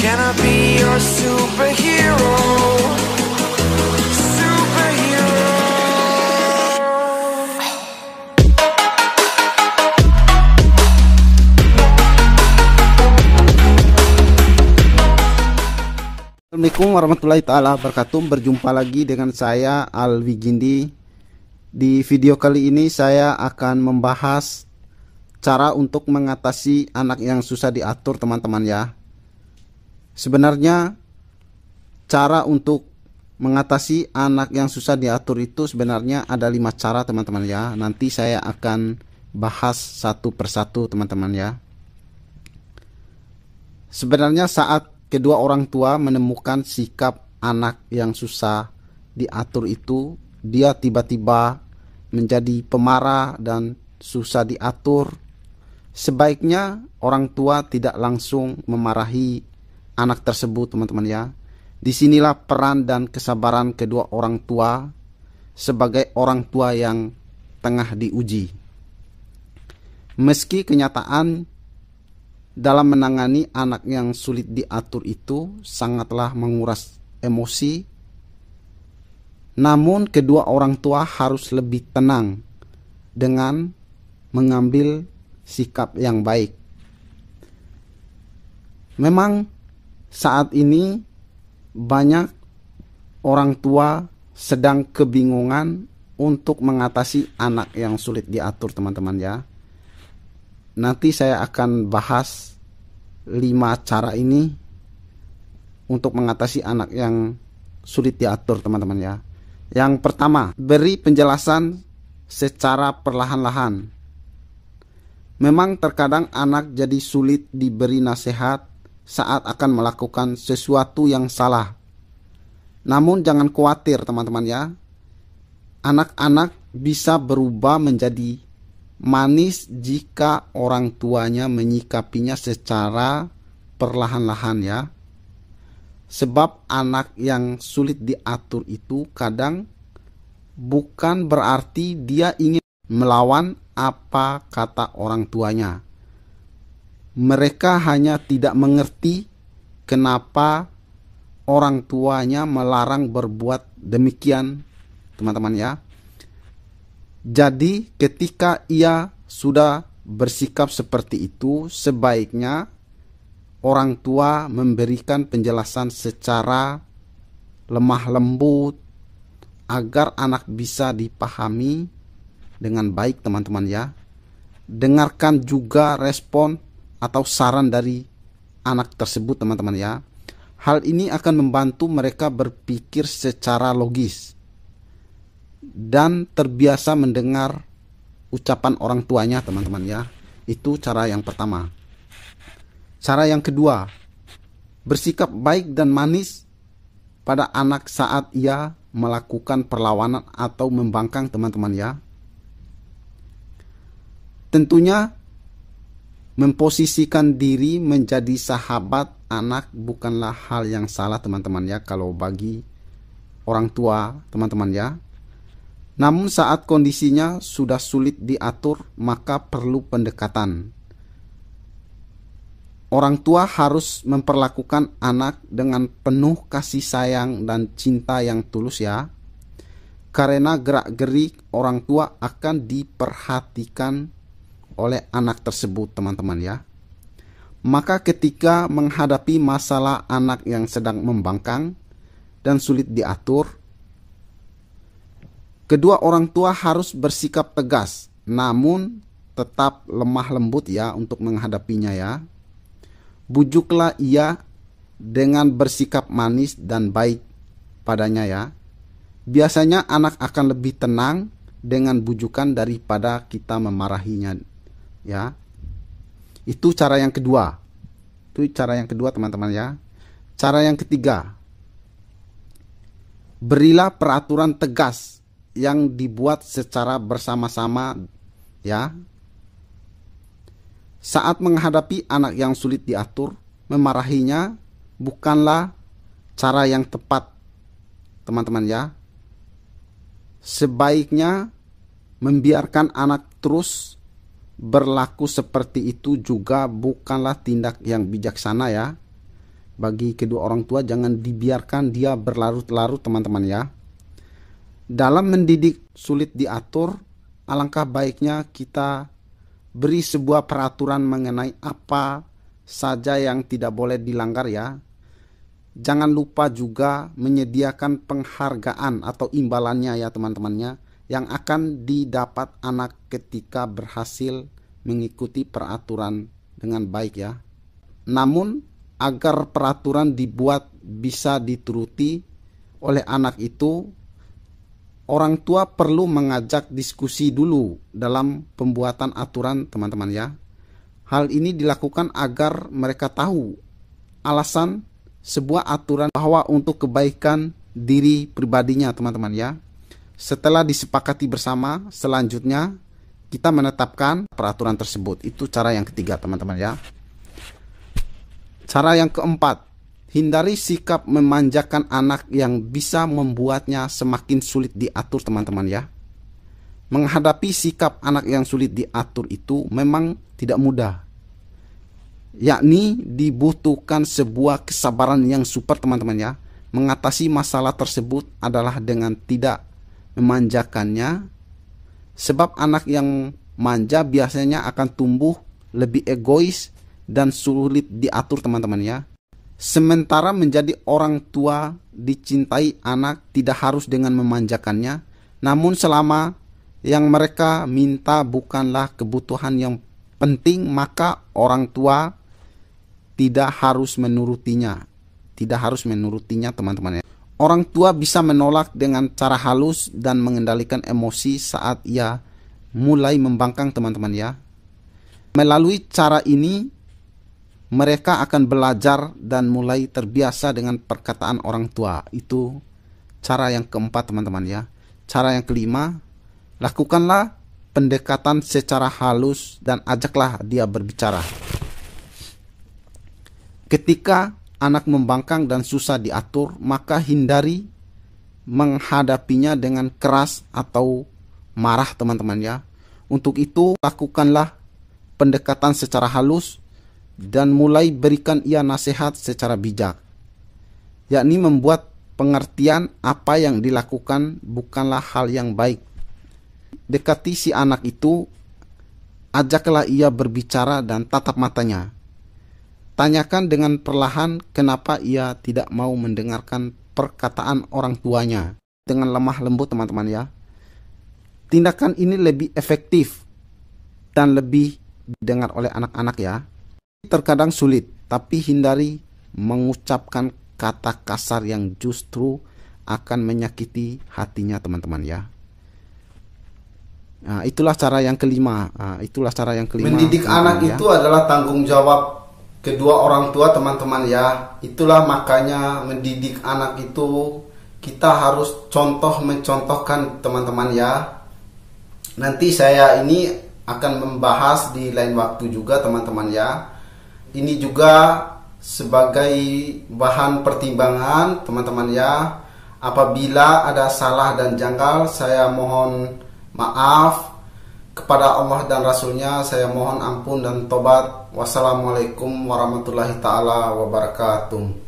Can I be your superhero? Superhero. Assalamualaikum warahmatullahi taala wabarakatuh. Berjumpa lagi dengan saya Alwi Gindi. Di video kali ini saya akan membahas cara untuk mengatasi anak yang susah diatur, teman-teman ya. Sebenarnya cara untuk mengatasi anak yang susah diatur itu sebenarnya ada 5 cara, teman-teman ya. Nanti saya akan bahas satu persatu, teman-teman ya. Sebenarnya saat kedua orang tua menemukan sikap anak yang susah diatur itu, dia tiba-tiba menjadi pemarah dan susah diatur, sebaiknya orang tua tidak langsung memarahi anak tersebut, teman-teman ya. Disinilah peran dan kesabaran kedua orang tua sebagai orang tua yang tengah diuji. Meski kenyataan dalam menangani anak yang sulit diatur itu sangatlah menguras emosi, namun kedua orang tua harus lebih tenang dengan mengambil sikap yang baik. Memang saat ini banyak orang tua sedang kebingungan untuk mengatasi anak yang sulit diatur, teman-teman ya. Nanti saya akan bahas 5 cara ini untuk mengatasi anak yang sulit diatur, teman-teman ya. Yang pertama, beri penjelasan secara perlahan-lahan. Memang terkadang anak jadi sulit diberi nasihat saat akan melakukan sesuatu yang salah. Namun jangan khawatir, teman-teman ya. Anak-anak bisa berubah menjadi manis jika orang tuanya menyikapinya secara perlahan-lahan ya. Sebab anak yang sulit diatur itu kadang bukan berarti dia ingin melawan apa kata orang tuanya. Mereka hanya tidak mengerti kenapa orang tuanya melarang berbuat demikian, teman-teman ya. Jadi ketika ia sudah bersikap seperti itu, sebaiknya orang tua memberikan penjelasan secara lemah lembut agar anak bisa dipahami dengan baik, teman-teman ya. Dengarkan juga respon atau saran dari anak tersebut, teman-teman ya. Hal ini akan membantu mereka berpikir secara logis dan terbiasa mendengar ucapan orang tuanya, teman-teman ya. Itu cara yang pertama. Cara yang kedua, bersikap baik dan manis pada anak saat ia melakukan perlawanan atau membangkang, teman-teman ya. Tentunya memposisikan diri menjadi sahabat anak bukanlah hal yang salah, teman-teman ya, kalau bagi orang tua, teman-teman ya. Namun saat kondisinya sudah sulit diatur, maka perlu pendekatan. Orang tua harus memperlakukan anak dengan penuh kasih sayang dan cinta yang tulus ya. Karena gerak-gerik orang tua akan diperhatikan oleh anak tersebut, teman-teman ya. Maka ketika menghadapi masalah anak yang sedang membangkang dan sulit diatur, kedua orang tua harus bersikap tegas, namun tetap lemah lembut ya untuk menghadapinya ya. Bujuklah ia dengan bersikap manis dan baik padanya ya. Biasanya anak akan lebih tenang dengan bujukan daripada kita memarahinya ya. Itu cara yang kedua. Itu cara yang kedua, teman-teman ya. Cara yang ketiga, berilah peraturan tegas yang dibuat secara bersama-sama ya. Saat menghadapi anak yang sulit diatur, memarahinya bukanlah cara yang tepat, teman-teman ya. Sebaiknya membiarkan anak terus berlaku seperti itu juga bukanlah tindak yang bijaksana ya. bagi kedua orang tua, jangan dibiarkan dia berlarut-larut teman-teman ya. Dalam mendidik sulit diatur, alangkah baiknya kita beri sebuah peraturan mengenai apa saja yang tidak boleh dilanggar ya. Jangan lupa juga menyediakan penghargaan atau imbalannya ya teman-temannya, yang akan didapat anak ketika berhasil mengikuti peraturan dengan baik ya. Namun agar peraturan dibuat bisa dituruti oleh anak itu, orang tua perlu mengajak diskusi dulu dalam pembuatan aturan teman-teman ya. Hal ini dilakukan agar mereka tahu alasan sebuah aturan bahwa untuk kebaikan diri pribadinya teman-teman ya. Setelah disepakati bersama, selanjutnya kita menetapkan peraturan tersebut. Itu cara yang ketiga teman-teman ya. Cara yang keempat, hindari sikap memanjakan anak yang bisa membuatnya semakin sulit diatur teman-teman ya. Menghadapi sikap anak yang sulit diatur itu memang tidak mudah, yakni dibutuhkan sebuah kesabaran yang super teman-teman ya. Mengatasi masalah tersebut adalah dengan tidak memanjakannya, sebab anak yang manja biasanya akan tumbuh lebih egois dan sulit diatur teman-teman ya. Sementara menjadi orang tua dicintai anak tidak harus dengan memanjakannya, namun selama yang mereka minta bukanlah kebutuhan yang penting, maka orang tua tidak harus menurutinya. Tidak harus menurutinya teman-teman ya. Orang tua bisa menolak dengan cara halus dan mengendalikan emosi saat ia mulai membangkang teman-teman ya. Melalui cara ini mereka akan belajar dan mulai terbiasa dengan perkataan orang tua. Itu cara yang keempat teman-teman ya. Cara yang kelima, lakukanlah pendekatan secara halus dan ajaklah dia berbicara. Ketika anak membangkang dan susah diatur, maka hindari menghadapinya dengan keras atau marah teman-teman ya. Untuk itu lakukanlah pendekatan secara halus dan mulai berikan ia nasihat secara bijak, yakni membuat pengertian apa yang dilakukan bukanlah hal yang baik. Dekati si anak itu, ajaklah ia berbicara dan tatap matanya. Tanyakan dengan perlahan kenapa ia tidak mau mendengarkan perkataan orang tuanya dengan lemah lembut teman-teman ya. Tindakan ini lebih efektif dan lebih didengar oleh anak-anak ya. Terkadang sulit, tapi hindari mengucapkan kata kasar yang justru akan menyakiti hatinya teman-teman ya. Nah, itulah cara yang kelima. Mendidik anak itu adalah tanggung jawab kedua orang tua teman-teman ya. Itulah makanya mendidik anak itu kita harus mencontohkan teman-teman ya. Nanti saya ini akan membahas di lain waktu juga teman-teman ya. Ini juga sebagai bahan pertimbangan teman-teman ya. Apabila ada salah dan janggal, saya mohon maaf. Kepada Allah dan Rasulnya saya mohon ampun dan tobat. Wassalamualaikum warahmatullahi ta'ala wabarakatuh.